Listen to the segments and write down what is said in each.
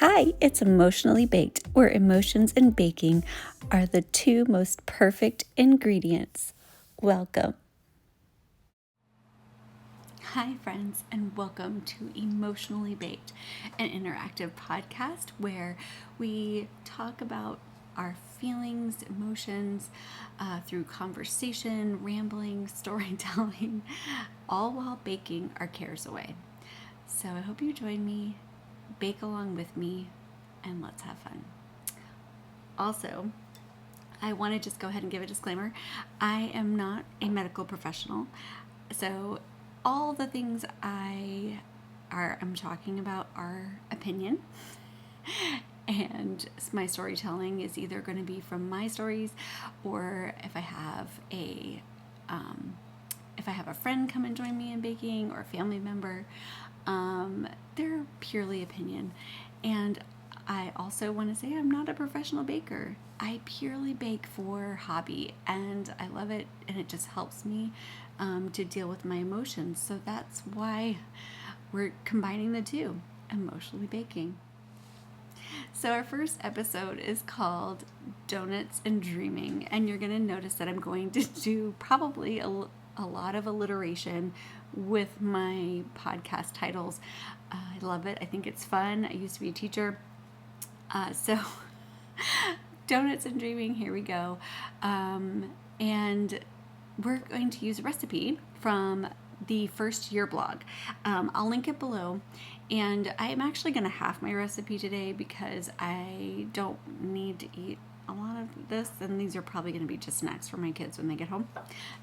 Hi, it's Emotionally Baked, where emotions and baking are the two most perfect ingredients. Welcome. Hi, friends, and welcome to Emotionally Baked, an interactive podcast where we talk about our feelings, emotions through conversation, rambling, storytelling, all while baking our cares away. So I hope you join me, bake along with me, and let's have fun. Also, I want to just go ahead and give a disclaimer. I am not a medical professional, so all the things I'm talking about are opinion, and my storytelling is either going to be from my stories, or if I have a friend come and join me in baking, or a family member, they're purely opinion. And I also want to say I'm not a professional baker. I purely bake for hobby, and I love it, and it just helps me to deal with my emotions. So that's why we're combining the two, emotionally baking. So our first episode is called Donuts and Dreaming, and you're going to notice that I'm going to do probably a lot of alliteration with my podcast titles. I love it. I think it's fun. I used to be a teacher. So Donuts and Dreaming, here we go. And we're going to use a recipe from the first year blog. I'll link it below. And I am actually going to half my recipe today because I don't need to eat a lot of this, and these are probably going to be just snacks for my kids when they get home.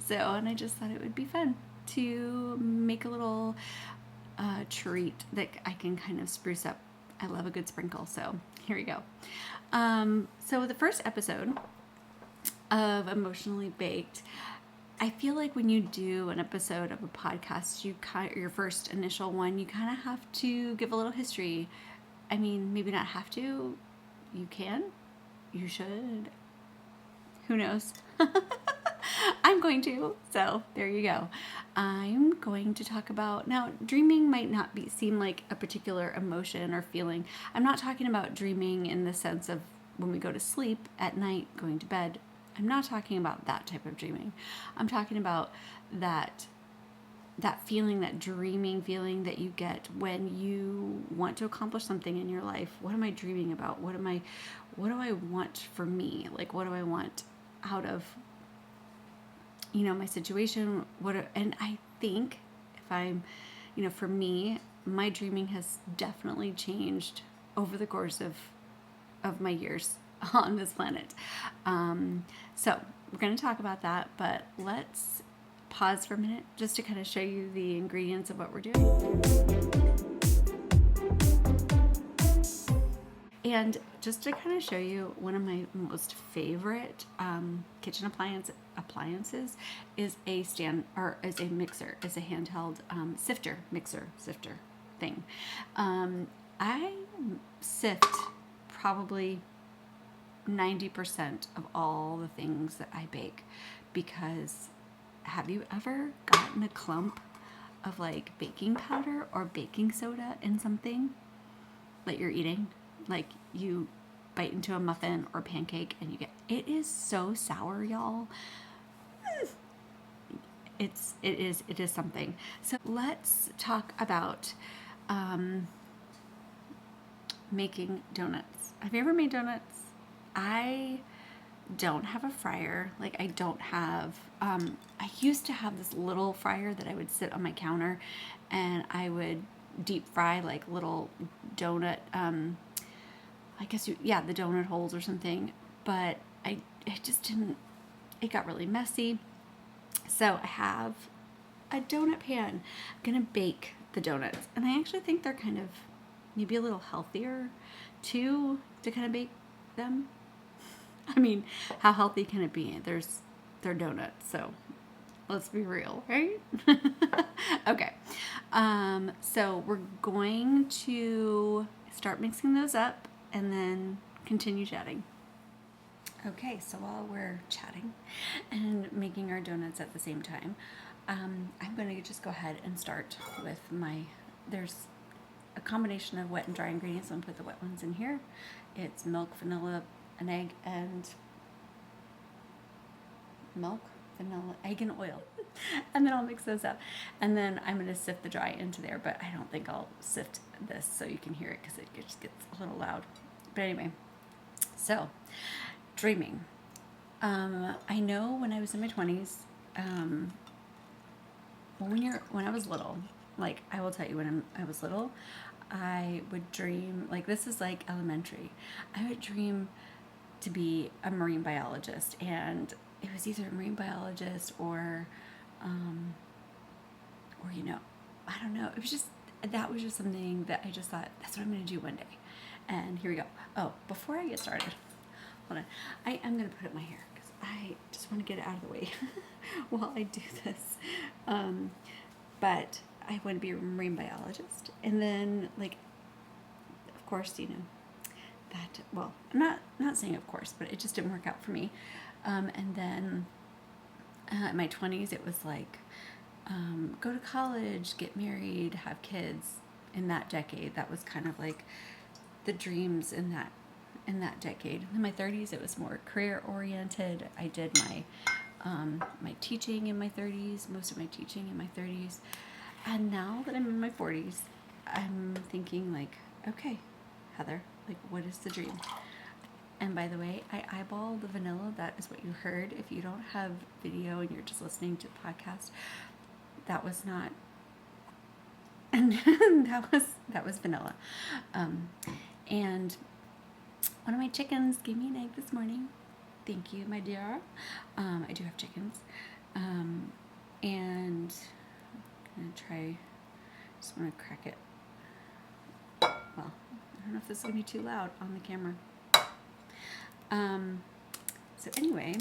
So, and I just thought it would be fun to make a little treat that I can kind of spruce up. I love a good sprinkle, so here we go. So the first episode of Emotionally Baked, I feel like when you do an episode of a podcast, your first initial one, you kind of have to give a little history. I mean, maybe not have to. You can. You should. Who knows? I'm going to. So there you go. I'm going to talk about, now dreaming might not seem like a particular emotion or feeling. I'm not talking about dreaming in the sense of when we go to sleep at night, going to bed. I'm not talking about that type of dreaming. I'm talking about that feeling, that dreaming feeling that you get when you want to accomplish something in your life. What am I dreaming about? What do I want for me? Like, what do I want out of, my situation? And I think if I'm, for me, my dreaming has definitely changed over the course of my years on this planet. So we're going to talk about that, but let's pause for a minute just to kind of show you the ingredients of what we're doing. And just to kind of show you, one of my most favorite kitchen appliances is a mixer, is a handheld sifter thing. I sift probably 90% of all the things that I bake, because have you ever gotten a clump of like baking powder or baking soda in something that you're eating? Like, you bite into a muffin or pancake and it is so sour, y'all. It is something. So let's talk about making donuts. Have you ever made donuts? I don't have a fryer. Like, I don't have, I used to have this little fryer that I would sit on my counter and I would deep fry like little donut, the donut holes or something, but it got really messy. So I have a donut pan. I'm going to bake the donuts, and I actually think they're kind of maybe a little healthier too, to kind of bake them. I mean, how healthy can it be? They're donuts, so let's be real, right? Okay. So we're going to start mixing those up and then continue chatting. Okay, so while we're chatting and making our donuts at the same time, I'm going to just go ahead and start with there's a combination of wet and dry ingredients. I'm going to put the wet ones in here. It's milk, vanilla, an egg, and egg and oil. And then I'll mix those up. And then I'm going to sift the dry into there, but I don't think I'll sift this so you can hear it because it just gets a little loud. But anyway, so dreaming. I know when I was in my 20s, when I was little, like I will tell you, when I was little, I would dream, like this is like elementary, I would dream to be a marine biologist, and it was either a marine biologist or you know, I don't know, that was just something that I just thought, that's what I'm going to do one day. And here we go. Oh, before I get started, hold on, I am going to put up my hair because I just want to get it out of the way while I do this. But I want to be a marine biologist, and then, like, of course, you know, that, well, I'm not saying of course, but it just didn't work out for me. And then in my 20s, it was like, go to college, get married, have kids. In that decade, that was kind of like the dreams in that decade. In my 30s, it was more career oriented. I did my teaching in my 30s, most of my teaching in my 30s. And now that I'm in my 40s, I'm thinking like, okay, Heather, like, what is the dream? And by the way, I eyeball the vanilla. That is what you heard. If you don't have video and you're just listening to the podcast, that was not, and that was vanilla. And one of my chickens gave me an egg this morning. Thank you, my dear. I do have chickens. And I'm going to try, just want to crack it. Well, I don't know if this is going to be too loud on the camera. So anyway,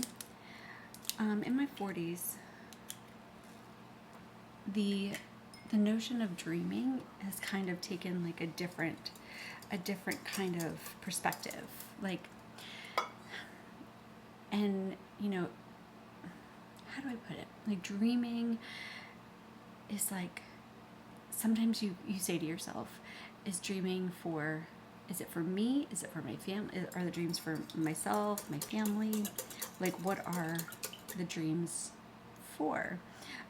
in my 40s, the notion of dreaming has kind of taken like a different kind of perspective. Like, and you know, how do I put it? Like, dreaming is like, sometimes you say to yourself, is it for me? Is it for my family? Are the dreams for myself, my family? Like, what are the dreams for?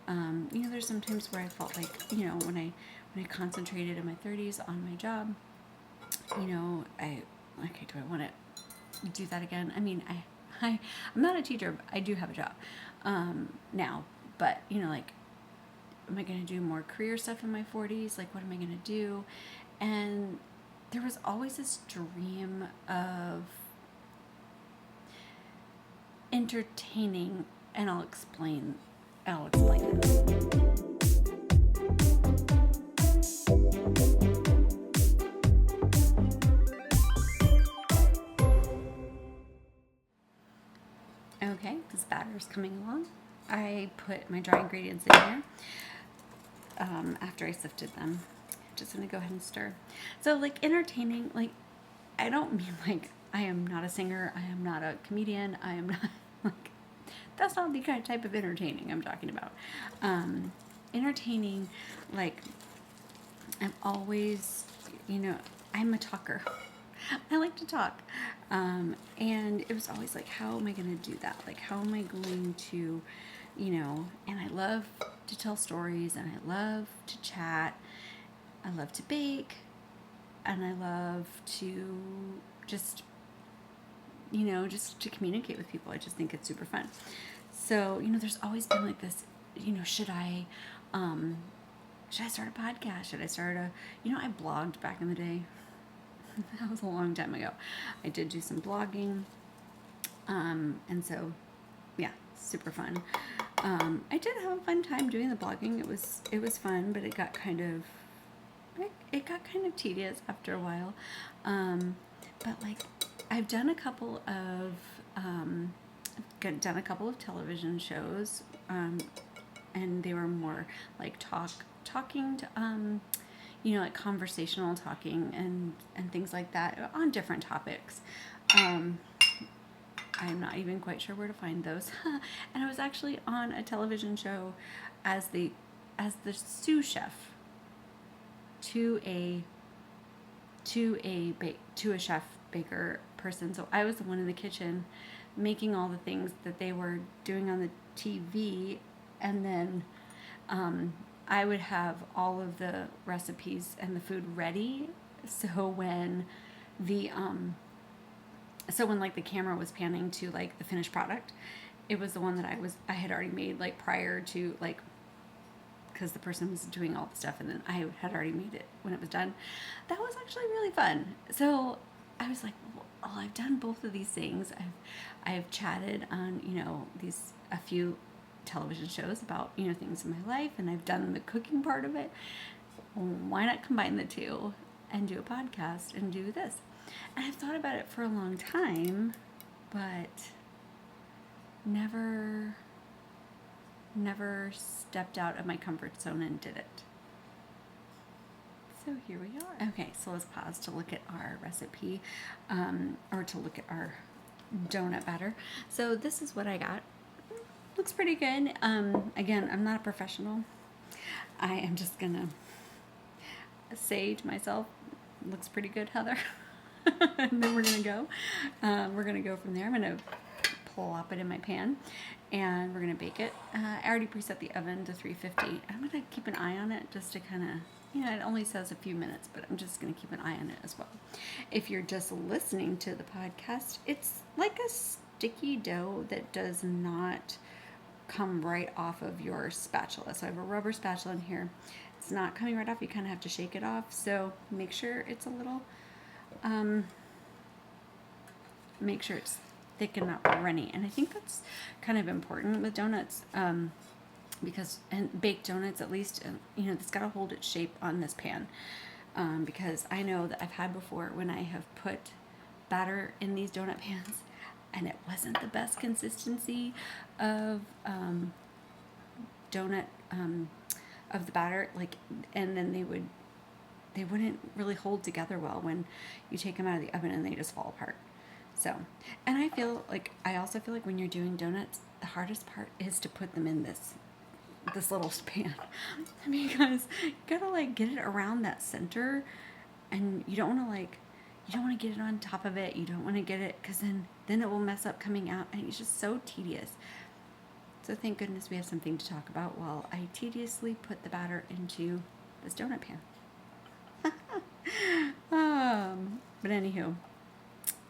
You know, there's some times where I felt like, you know, when I concentrated in my 30s on my job, you know, do I want to do that again? I mean, I'm not a teacher, but I do have a job now. But, you know, like, am I going to do more career stuff in my 40s? Like, what am I going to do? And there was always this dream of entertaining, and I'll explain it. Okay, this batter's coming along. I put my dry ingredients in here after I sifted them. Just going to go ahead and stir. So, like, entertaining, like, I don't mean like I am not a singer, I am not a comedian, I am not, like, that's not the kind of type of entertaining I'm talking about. Entertaining, like, I'm always, you know, I'm a talker. I like to talk. And it was always like, how am I going to do that? Like, how am I going to, you know, and I love to tell stories, and I love to chat. I love to bake, and I love to just, you know, just to communicate with people. I just think it's super fun. So, you know, there's always been like this, you know, should I start a podcast? Should I start you know, I blogged back in the day. That was a long time ago. I did do some blogging. And so, yeah, super fun. I did have a fun time doing the blogging. It was fun, but it got kind of tedious after a while. But like, I've done a couple of television shows, and they were more like talking to, you know, like conversational talking and things like that on different topics. I'm not even quite sure where to find those. And I was actually on a television show as the sous chef to a to a chef baker person. So I was the one in the kitchen making all the things that they were doing on the TV, and then I would have all of the recipes and the food ready. So when like the camera was panning to like the finished product, it was the one that I had already made like prior to, like, because the person was doing all the stuff and then I had already made it when it was done. That was actually really fun. So I was like, well, I've done both of these things. I've chatted on, a few television shows about, things in my life, and I've done the cooking part of it. Why not combine the two and do a podcast and do this? And I've thought about it for a long time, but never stepped out of my comfort zone and did it. So here we are. Okay, so let's pause to look at our recipe, or to look at our donut batter. So this is what I got. Looks pretty good. Again, I'm not a professional. I am just gonna say to myself, looks pretty good, Heather. And then we're gonna go. We're gonna go from there. I'm gonna plop it in my pan, and we're gonna bake it. I already preset the oven to 350. I'm gonna keep an eye on it just to kind of, it only says a few minutes, but I'm just gonna keep an eye on it as well. If you're just listening to the podcast, it's like a sticky dough that does not come right off of your spatula. So I have a rubber spatula in here. It's not coming right off. You kind of have to shake it off. So make sure it's a little, make sure it's thick and not runny. And I think that's kind of important with donuts, because, and baked donuts at least, it's got to hold its shape on this pan, because I know that I've had before when I have put batter in these donut pans and it wasn't the best consistency of donut, of the batter, like, and then they wouldn't really hold together well when you take them out of the oven, and they just fall apart. So, and I also feel like when you're doing donuts, the hardest part is to put them in this little pan, because you gotta like get it around that center, and you don't want to get it on top of it. You don't want to get it, because then it will mess up coming out, and it's just so tedious. So thank goodness we have something to talk about while I tediously put the batter into this donut pan. But anywho,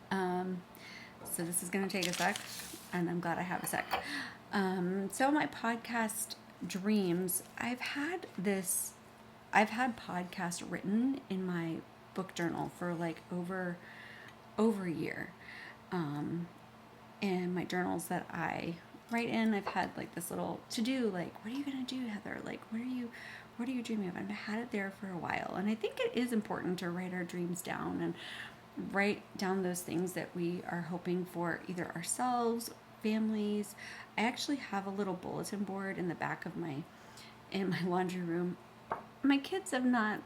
so this is going to take a sec, and I'm glad I have a sec. So my podcast dreams, I've had podcast written in my book journal for like over a year. And my journals that I write in, I've had like this little to-do, like, what are you going to do, Heather? Like, what are you dreaming of? I've had it there for a while. And I think it is important to write our dreams down and write down those things that we are hoping for, either ourselves, families. I actually have a little bulletin board in the back of in my laundry room. My kids have not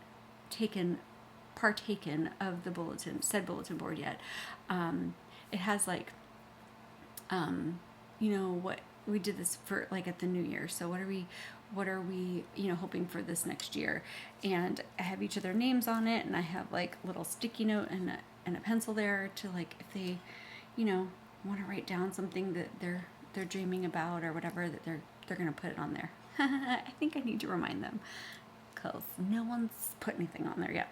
partaken of the said bulletin board yet. It has like, what we did this for, like, at the new year. So what are we, hoping for this next year? And I have each of their names on it, and I have like little sticky note and a pencil there to, like, if they, want to write down something that they're dreaming about or whatever, that they're going to put it on there. I think I need to remind them, because no one's put anything on there yet.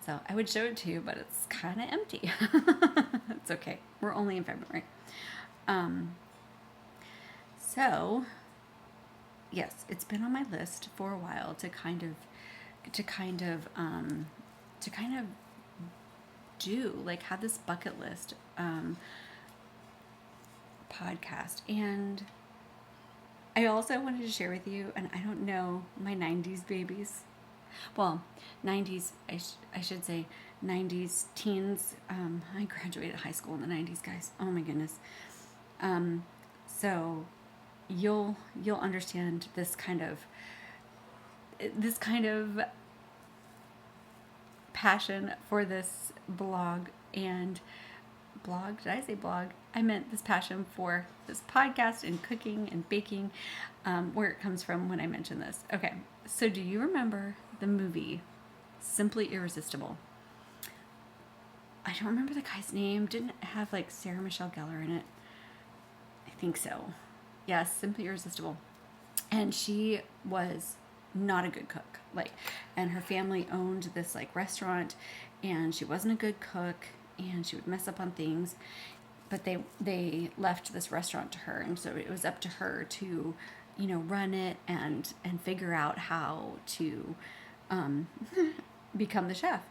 So I would show it to you, but it's kind of empty. It's okay. We're only in February. So yes, it's been on my list for a while to kind of do, like, have this bucket list podcast. And I also wanted to share with you, and I don't know, my 90s babies. Well, 90s, I should say 90s teens. I graduated high school in the 90s, guys. Oh my goodness. So you'll understand this kind of passion for this blog. Did I say blog? I meant this passion for this podcast and cooking and baking, where it comes from when I mention this. Okay, so do you remember the movie Simply Irresistible? I don't remember the guy's name. Didn't it have like Sarah Michelle Gellar in it? I think so. Yes, Simply Irresistible. And she was not a good cook. Like, and her family owned this like restaurant, and she wasn't a good cook, and she would mess up on things. But they left this restaurant to her, and so it was up to her to, run it and figure out how to become the chef.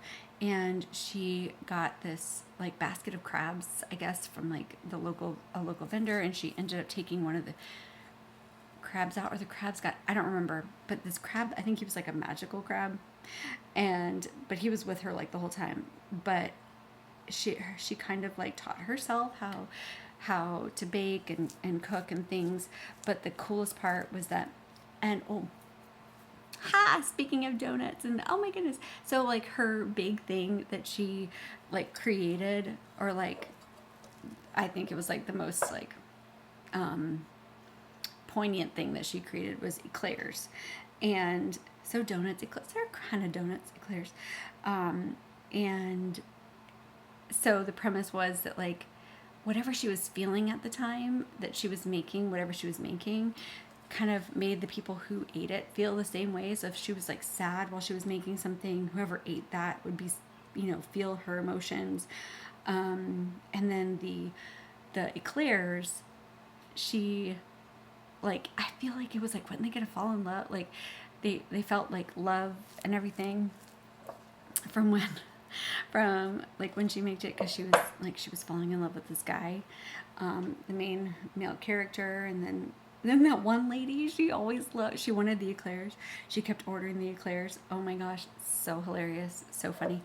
And she got this like basket of crabs, I guess, from like a local vendor, and she ended up taking one of the crabs out, or the crabs got, I don't remember, but this crab, I think he was like a magical crab, but he was with her like the whole time. But she kind of like taught herself how to bake and cook and things. But the coolest part was that, and speaking of donuts, and oh my goodness, so like her big thing that she like created, or like, I think it was like the most like poignant thing that she created was eclairs. And so donuts, eclairs, they're kind of donuts, eclairs. And so the premise was that like whatever she was feeling at the time that she was making, whatever she was making, kind of made the people who ate it feel the same way. So if she was like sad while she was making something, whoever ate that would be, feel her emotions. And then the eclairs, she, like, I feel like it was like, when they gonna fall in love? Like they felt like love and everything from like when she made it, because she was falling in love with this guy, the main male character. And then that one lady, she wanted the eclairs. She kept ordering the eclairs. Oh my gosh, so hilarious, so funny.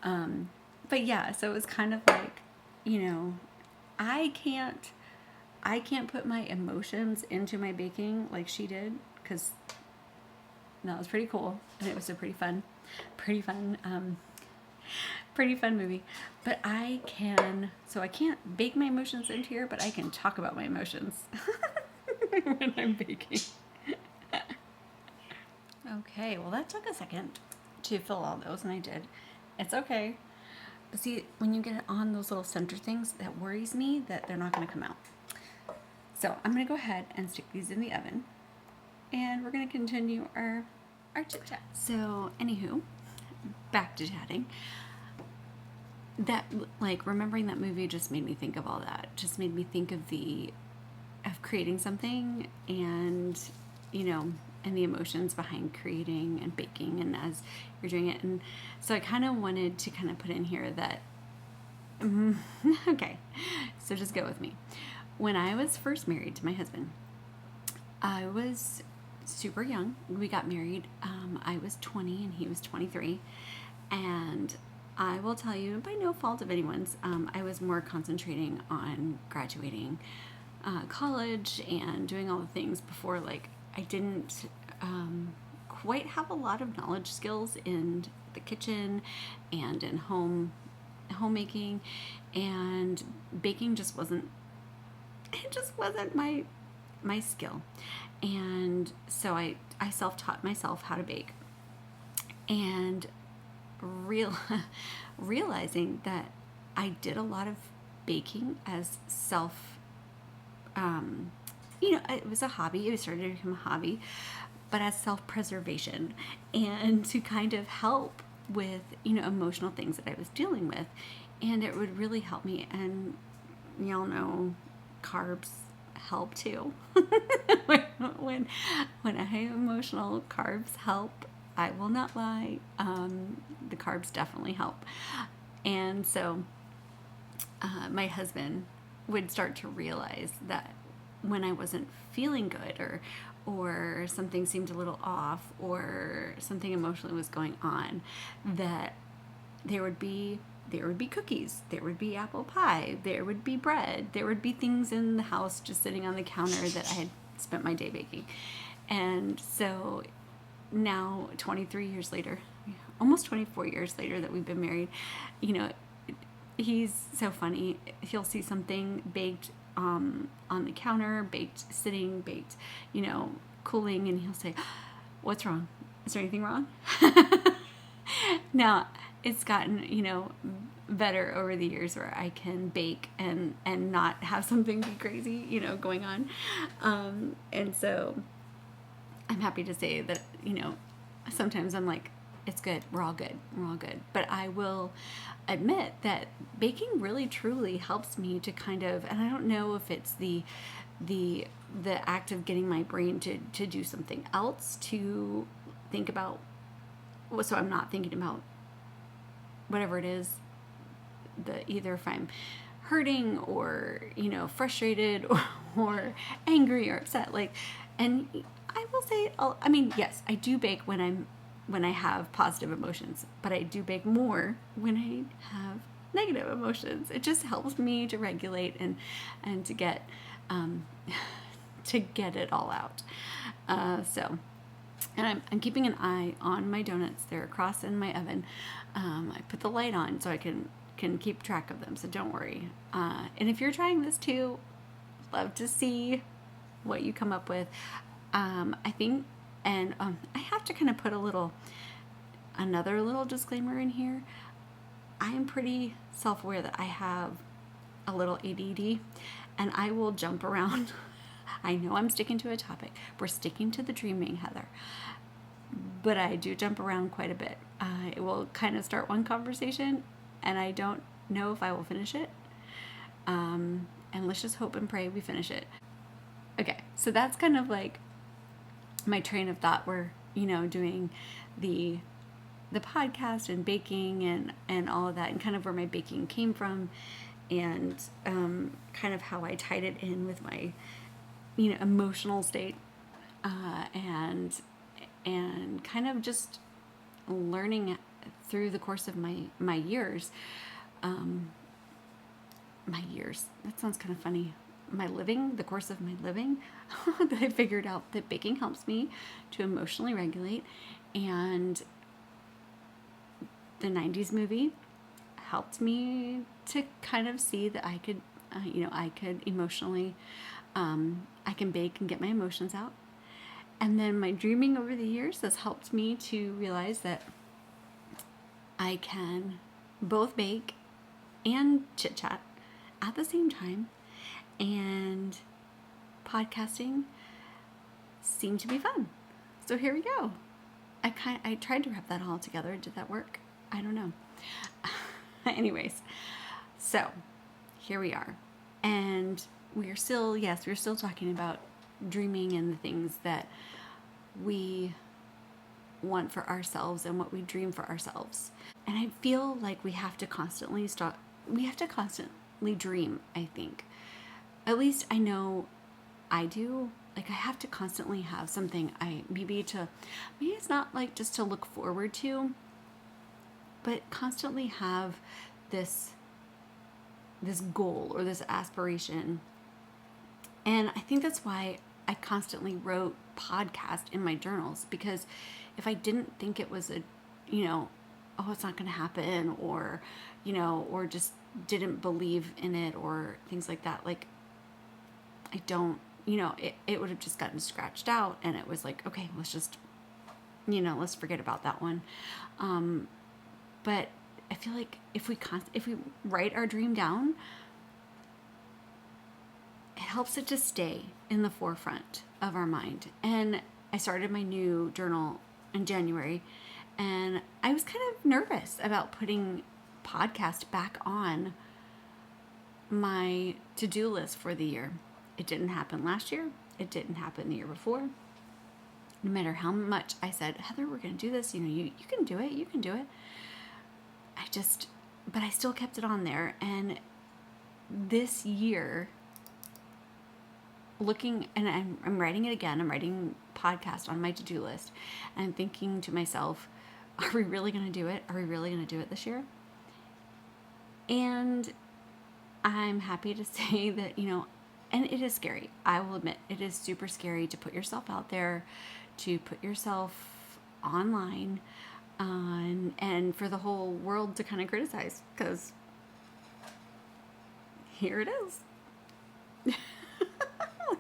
But yeah, so it was kind of like, I can't put my emotions into my baking like she did, because that was pretty cool, and it was a pretty fun movie. But I can't bake my emotions into here, but I can talk about my emotions when I'm baking. Okay, well that took a second to fill all those, and I did. It's okay. But see, when you get on those little center things, that worries me that they're not going to come out. So I'm going to go ahead and stick these in the oven, and we're going to continue our chit chat. So anywho, back to chatting. That, like, remembering that movie just made me think of all that. Just made me think of creating something, and and the emotions behind creating and baking, and as you're doing it. And so I kind of wanted to kind of put in here that okay, so just go with me. When I was first married to my husband, I was super young. We got married. I was 20 and he was 23. And I will tell you, by no fault of anyone's, I was more concentrating on graduating college and doing all the things before. Like, I didn't quite have a lot of knowledge skills in the kitchen and in homemaking, and baking just wasn't my skill. And so I self-taught myself how to bake, and realizing that I did a lot of baking as it was a hobby. It started to become a hobby, but as self-preservation, and to kind of help with emotional things that I was dealing with. And it would really help me. And y'all know carbs help too. when I am emotional, carbs help. I will not lie. The carbs definitely help. And so my husband would start to realize that when I wasn't feeling good, or something seemed a little off, or something emotionally was going on, that there would be cookies, there would be apple pie, there would be bread, there would be things in the house just sitting on the counter that I had spent my day baking. And so now, 23 years later, almost 24 years later that we've been married, he's so funny. He'll see something baked on the counter, sitting, cooling, and he'll say, "What's wrong? Is there anything wrong?" Now, it's gotten, better over the years where I can bake and not have something be crazy, going on. And so I'm happy to say that, sometimes I'm like, it's good. We're all good. We're all good. But I will admit that baking really truly helps me to kind of, and I don't know if it's the act of getting my brain to do something else, to think about, so I'm not thinking about whatever it is, either if I'm hurting or, frustrated or angry or upset, and I will say, yes, I do bake when I have positive emotions, but I do bake more when I have negative emotions. It just helps me to regulate and to get to get it all out. And I'm keeping an eye on my donuts. They're across in my oven. I put the light on so I can keep track of them, so don't worry. And if you're trying this too, love to see what you come up with. I think, and I have to kind of put another little disclaimer in here. I am pretty self-aware that I have a little ADD, and I will jump around. I know I'm sticking to a topic. We're sticking to the dreaming, Heather. But I do jump around quite a bit. I will kind of start one conversation, and I don't know if I will finish it. And let's just hope and pray we finish it. Okay, so that's kind of like my train of thought. We're, doing the podcast and baking and all of that, and kind of where my baking came from, and kind of how I tied it in with my emotional state, and kind of just learning through the course of my years. That sounds kind of funny. The course of my living, that I figured out that baking helps me to emotionally regulate, and the 90s movie helped me to kind of see that I could, I could emotionally, I can bake and get my emotions out. And then my dreaming over the years has helped me to realize that I can both bake and chit chat at the same time, and podcasting seemed to be fun. So here we go. I tried to wrap that all together. Did that work? I don't know. Anyways, so here we are. And we're still talking about dreaming and the things that we want for ourselves and what we dream for ourselves. And I feel like we have to constantly dream, I think. At least I know I do. Like, I have to constantly have something maybe it's not like just to look forward to, but constantly have this goal or this aspiration. And I think that's why I constantly wrote podcast in my journals, because if I didn't think it was it's not going to happen, or just didn't believe in it or things like that, like I don't, it would have just gotten scratched out, and it was like, okay, let's just, let's forget about that one. But I feel like if we write our dream down, it helps it to stay in the forefront of our mind. And I started my new journal in January, and I was kind of nervous about putting podcast back on my to-do list for the year. It didn't happen last year. It didn't happen the year before. No matter how much I said, Heather, we're going to do this. You can do it. You can do it. But I still kept it on there. And this year, and I'm writing it again. I'm writing podcast on my to-do list. And I'm thinking to myself, are we really going to do it? Are we really going to do it this year? And I'm happy to say that, and it is scary. I will admit, it is super scary to put yourself out there, to put yourself online, and for the whole world to kind of criticize, because here it is.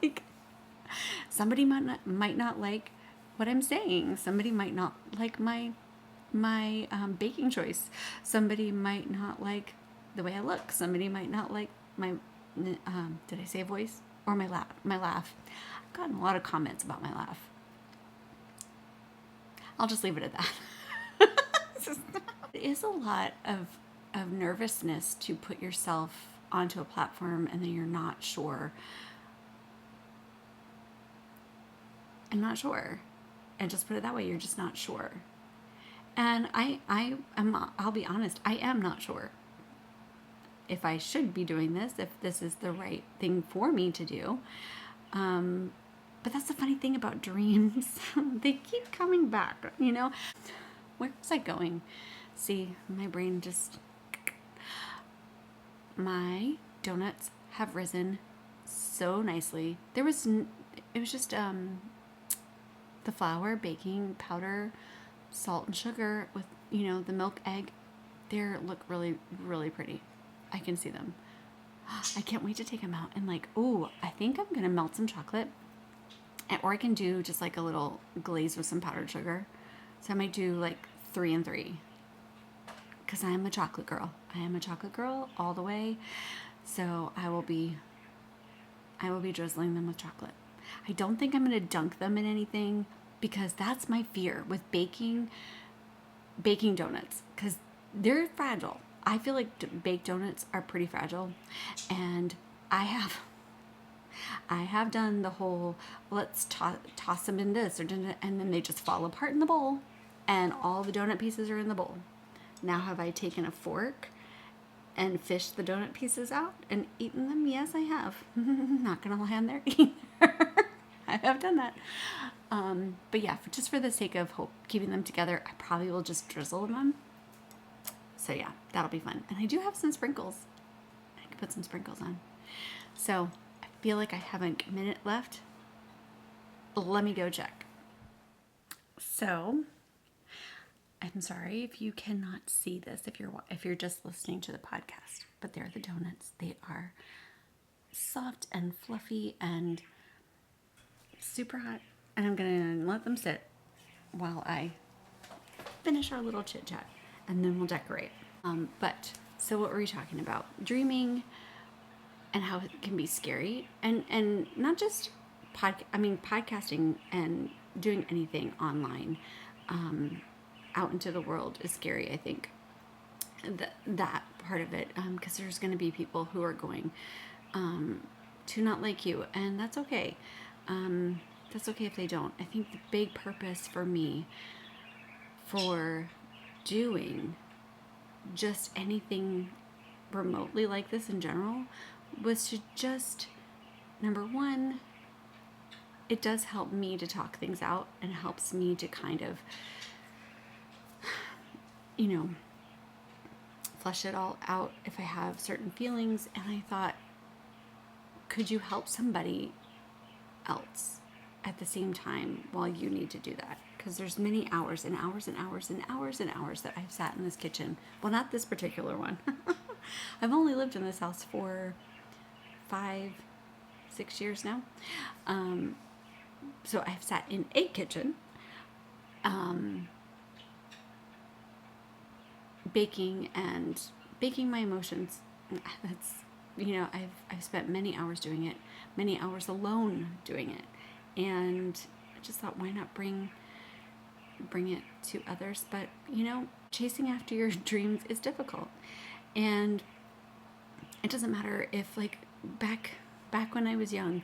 Like, somebody might not like what I'm saying. Somebody might not like my baking choice. Somebody might not like the way I look. Somebody might not like my, did I say voice? Or my laugh. I've gotten a lot of comments about my laugh. I'll just leave it at that. It is a lot of nervousness to put yourself onto a platform and then you're not sure. I'm not sure. And just put it that way, you're just not sure. And I'll be honest, I am not sure if I should be doing this, if this is the right thing for me to do. But that's the funny thing about dreams. They keep coming back, you know? Where was I going? See, my brain just... My donuts have risen so nicely. It was just the flour, baking powder, salt and sugar with, you know, the milk, egg. They look really, really pretty. I can see them. I can't wait to take them out and like, ooh, I think I'm going to melt some chocolate. Or I can do just like a little glaze with some powdered sugar. So I might do like 3 and 3. Because I am a chocolate girl. I am a chocolate girl all the way. So I will be drizzling them with chocolate. I don't think I'm going to dunk them in anything because that's my fear with baking donuts, because they're fragile. I feel like baked donuts are pretty fragile, and I have done the whole let's toss them in this and then they just fall apart in the bowl and all the donut pieces are in the bowl. Now have I taken a fork and fished the donut pieces out and eaten them? Yes, I have. Not gonna lie on there either. I have done that. But yeah, just for the sake of keeping them together, I probably will just drizzle them. So yeah, that'll be fun. And I do have some sprinkles. I can put some sprinkles on. So I feel like I have a minute left. Let me go check. So I'm sorry if you cannot see this if you're just listening to the podcast, but they're the donuts. They are soft and fluffy and super hot, and I'm gonna let them sit while I finish our little chit chat, and then we'll decorate. So what were we talking about? Dreaming and how it can be scary, and not just podcasting and doing anything online out into the world is scary. I think that part of it, because there's going to be people who are going to not like you, and that's okay. That's okay if they don't. I think the big purpose for me for doing just anything remotely like this in general was to just, number one, it does help me to talk things out and helps me to kind of, you know, flesh it all out if I have certain feelings. And I thought, could you help somebody else at the same time while you need to do that? Because there's many hours and hours and hours and hours and hours that I've sat in this kitchen. Well, not this particular one. I've only lived in this house for 5-6 years now. So I've sat in a kitchen, baking my emotions. That's, you know, I've spent many hours doing it, many hours alone doing it, and I just thought, why not bring it to others? But you know, chasing after your dreams is difficult, and it doesn't matter if, like, back when I was young,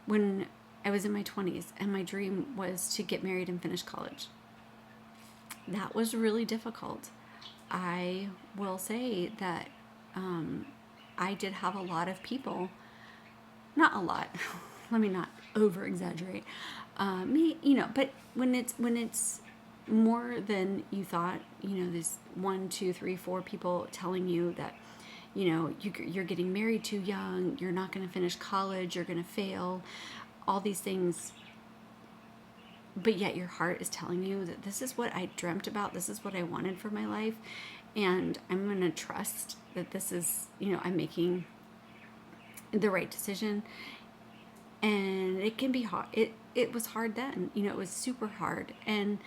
when I was in my 20s and my dream was to get married and finish college. That was really difficult. I will say that I did have a lot of people, not a lot, let me not over exaggerate, but when it's more than you thought, you know, there's 1, 2, 3, 4 people telling you that, you know, you're getting married too young, you're not going to finish college, you're going to fail, all these things, but yet your heart is telling you that this is what I dreamt about, this is what I wanted for my life, and I'm going to trust that this is, you know, I'm making the right decision. And it can be hard. It was hard then, you know, it was super hard, and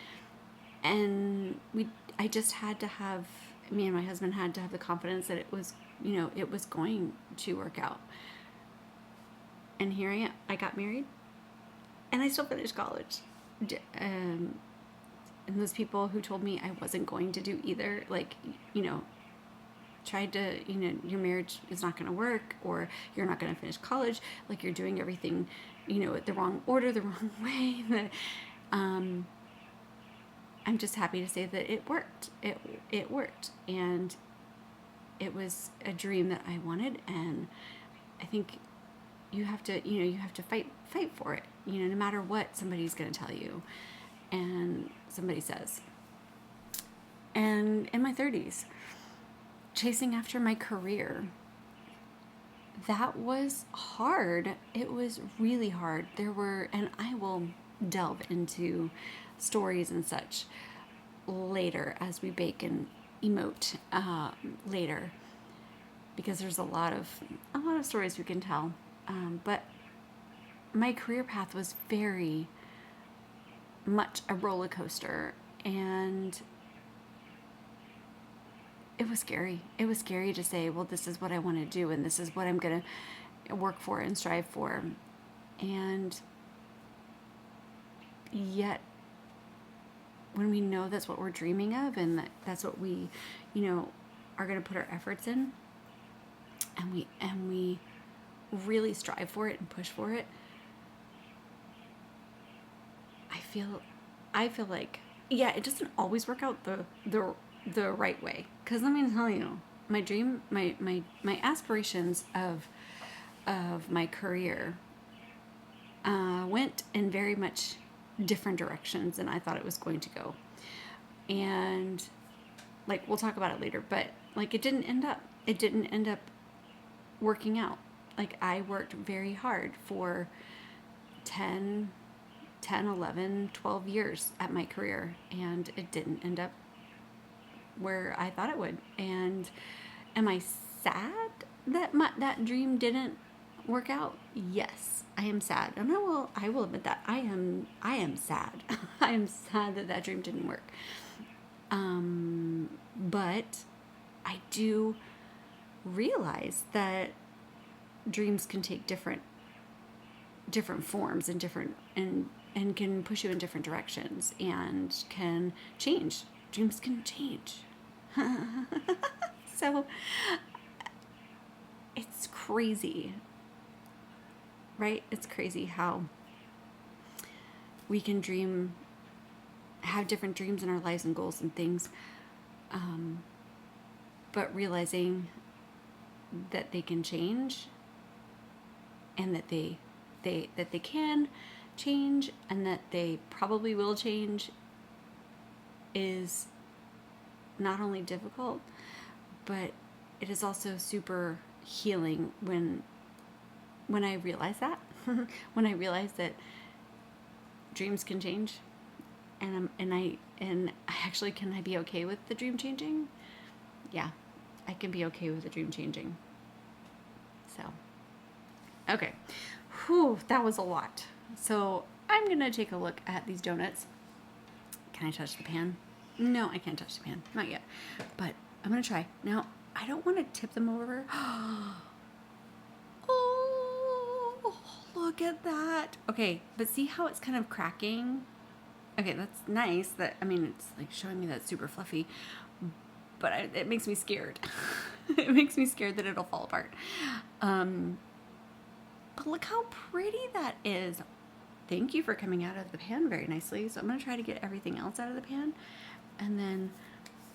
I just had to have me and my husband had to have the confidence that it was, it was going to work out. And here I am. I got married, and I still finished college. And those people who told me I wasn't going to do either, like, tried to, your marriage is not going to work, or you're not going to finish college, like you're doing everything, the wrong order, the wrong way. I'm just happy to say that it worked. It worked, and it was a dream that I wanted, and I think you have to, fight for it, no matter what somebody's going to tell you and somebody says. And in my 30s, chasing after my career, that was hard. It was really hard. And I will delve into stories and such later as we bake and emote later, because there's a lot of stories we can tell. But my career path was very much a roller coaster, and it was scary. It was scary to say, well, this is what I want to do, and this is what I'm going to work for and strive for. And yet, when we know that's what we're dreaming of, and that's what we, are going to put our efforts in, and we really strive for it and push for it, I feel like, yeah, it doesn't always work out the right way. Because let me tell you, my dream, my aspirations of my career went in very much different directions than I thought it was going to go. And like, we'll talk about it later, but like, it didn't end up working out. Like, I worked very hard for 10, 11, 12 years at my career, and it didn't end up where I thought it would. And am I sad that that dream didn't work out? Yes, I am sad, and I will admit that I am sad. I am sad that dream didn't work. But I do realize that dreams can take different forms and and can push you in different directions, and can change. Dreams can change. So it's crazy, right? It's crazy how we can have different dreams in our lives and goals and things, but realizing that they can change, and that they can change, and that they probably will change, is not only difficult, but it is also super healing when I realize that. When I realize that dreams can change, and I actually, can I be okay with the dream changing? Yeah, I can be okay with the dream changing. So, okay. Whew, that was a lot. So I'm going to take a look at these donuts. Can I touch the pan? No, I can't touch the pan. Not yet. But I'm going to try. Now, I don't want to tip them over. Oh, look at that. Okay, but see how it's kind of cracking? Okay, that's nice. It's like showing me that it's super fluffy. But it makes me scared. It makes me scared that it'll fall apart. But look how pretty that is. Thank you for coming out of the pan very nicely. So I'm going to try to get everything else out of the pan, and then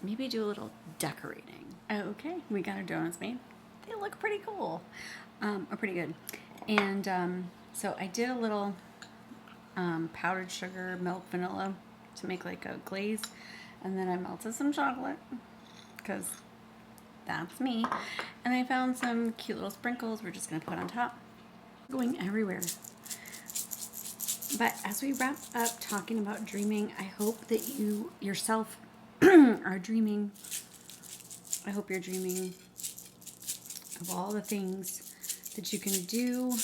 maybe do a little decorating. Okay, we got our donuts made. They look pretty cool, or pretty good. And so I did a little powdered sugar, milk, vanilla to make like a glaze, and then I melted some chocolate, because that's me. And I found some cute little sprinkles we're just going to put on top. Going everywhere. But as we wrap up talking about dreaming, I hope that you yourself are dreaming. I hope you're dreaming of all the things that you can do,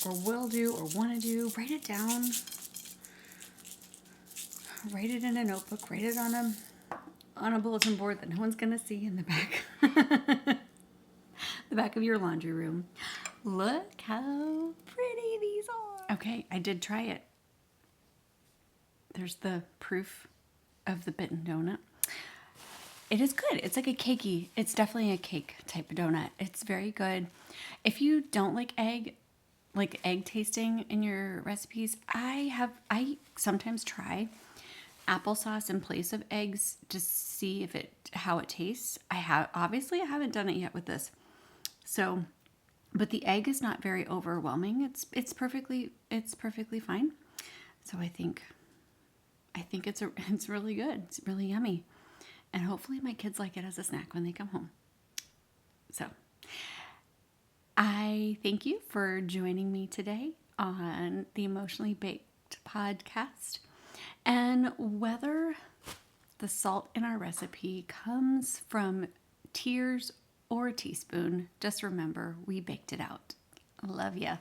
or will do, or want to do. Write it down. Write it in a notebook. Write it on on a bulletin board that no one's going to see in the back. The back of your laundry room. Look how pretty these are. Okay, I did try it. There's the proof of the bitten donut. It is good. It's like a cakey. It's definitely a cake type of donut. It's very good. If you don't like egg tasting in your recipes, I sometimes try applesauce in place of eggs to see how it tastes. I haven't done it yet with this. So, but the egg is not very overwhelming. It's perfectly fine. So I think it's really good. It's really yummy. And hopefully my kids like it as a snack when they come home. So, I thank you for joining me today on the Emotionally Baked podcast. And whether the salt in our recipe comes from tears or a teaspoon, just remember we baked it out. Love ya.